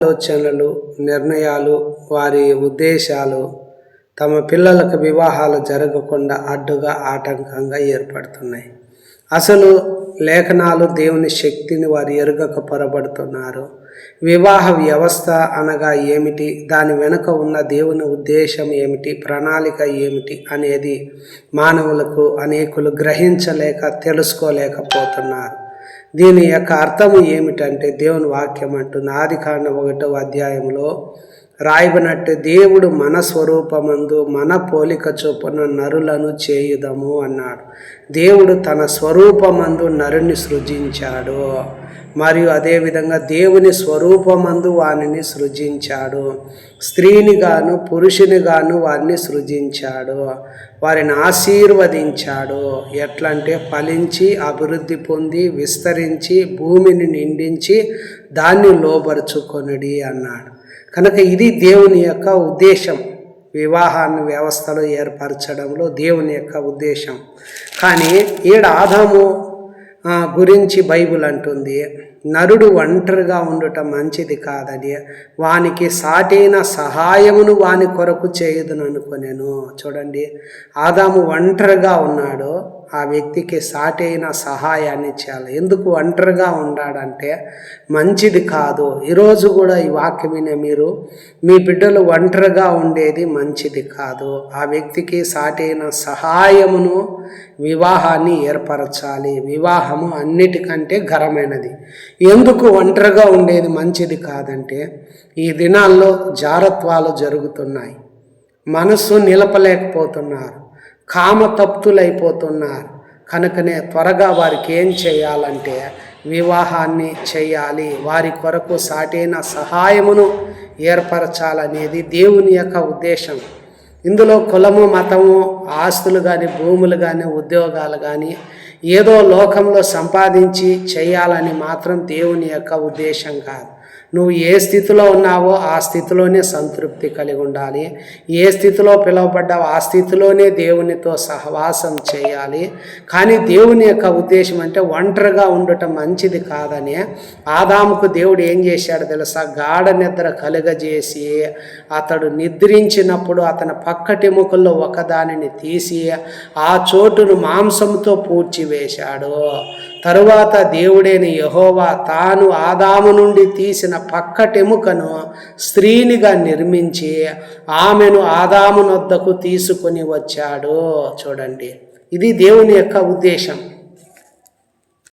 ఆలోచనలు, నిర్ణయాలు, వారి ఉద్దేశాలు తమ పిల్లలకు వివాహాలు జరగకుండా అడ్డుగా ఆటంకంగా ఏర్పడుతున్నాయి. అసలు లేఖనాలు దేవుని శక్తిని వారు ఎరుగక పొరబడుతున్నారు. వివాహ వ్యవస్థ అనగా ఏమిటి, దాని వెనుక ఉన్న దేవుని ఉద్దేశం ఏమిటి, ప్రణాళిక ఏమిటి అనేది మానవులకు అనేకులు గ్రహించలేక తెలుసుకోలేకపోతున్నారు. దీని యొక్క అర్థము ఏమిటంటే దేవుని వాక్యం అంటుంది, ఆదికాండం 1వ అధ్యాయంలో రాయబడినట్టు దేవుడు మన స్వరూపమందు మన పోలిక చొప్పున నరులను చేయుదము అన్నాడు. దేవుడు తన స్వరూపమందు నరుని సృజించాడు, మరియు అదేవిధంగా దేవుని స్వరూపమందు వానిని సృజించాడు. స్త్రీని గాను పురుషుని గాను వారిని సృజించాడు, వారిని ఆశీర్వదించాడు. ఎట్లంటే ఫలించి అభివృద్ధి పొంది విస్తరించి భూమిని నిండించి దాన్ని లోబరుచుకొనుడి అన్నాడు. కనుక ఇది దేవుని యొక్క ఉద్దేశం, వివాహాన్ని వ్యవస్థలో ఏర్పరచడంలో దేవుని యొక్క ఉద్దేశం. కానీ ఈడ ఆదాము గురించి బైబిల్ అంటుంది, నరుడు ఒంటరిగా ఉండటం మంచిది కాదని, వానికి సాటైన సహాయమును వాని కొరకు చేయదును అనుకునేను. చూడండి, ఆదాము ఒంటరిగా ఉన్నాడు, ఆ వ్యక్తికి సాటైన సహాయాన్ని చేయాలి. ఎందుకు ఒంటరిగా ఉన్నాడంటే మంచిది కాదు. ఈరోజు కూడా ఈ వాక్యం వినే మీరు, మీ బిడ్డలు ఒంటరిగా ఉండేది మంచిది కాదు. ఆ వ్యక్తికి సాటైన సహాయమును, వివాహాన్ని ఏర్పరచాలి. వివాహము అన్నిటికంటే ఘనమైనది. ఎందుకు ఒంటరిగా ఉండేది మంచిది కాదంటే, ఈ దినాల్లో జారత్వాలు జరుగుతున్నాయి, మనస్సు నిలపలేకపోతున్నారు, కామతప్తులైపోతున్నారు. కనుకనే త్వరగా వారికి ఏం చేయాలంటే వివాహాన్ని చేయాలి, వారి కొరకు సాటైన సహాయమును ఏర్పరచాలనేది దేవుని యొక్క ఉద్దేశం. ఇందులో కులము, మతము, ఆస్తులు కానీ, భూములు కానీ, ఉద్యోగాలు కానీ ఏదో లోకంలో సంపాదించి చేయాలని మాత్రం దేవుని యొక్క ఉద్దేశం కాదు. నువ్వు ఏ స్థితిలో ఉన్నావో ఆ స్థితిలోనే సంతృప్తి కలిగి ఉండాలి. ఏ స్థితిలో పిలువబడ్డావో ఆ స్థితిలోనే దేవునితో సహవాసం చేయాలి. కానీ దేవుని యొక్క ఉద్దేశం అంటే ఒంటరిగా ఉండటం మంచిది కాదని ఆదాముకు దేవుడు ఏం చేశాడు తెలుసా? గాఢ నిద్ర కలుగజేసి అతడు నిద్రించినప్పుడు అతని పక్కటెముకల్లో ఒకదానిని తీసి ఆ చోటును మాంసంతో పూడ్చివేశాడు. తరువాత దేవుడైన యెహోవా తాను ఆదాము నుండి తీసిన పక్కటెముకను స్త్రీనిగా నిర్మించి ఆమెను ఆదాము నొద్దకు తీసుకొని వచ్చాడు. చూడండి, ఇది దేవుని యొక్క ఉద్దేశం.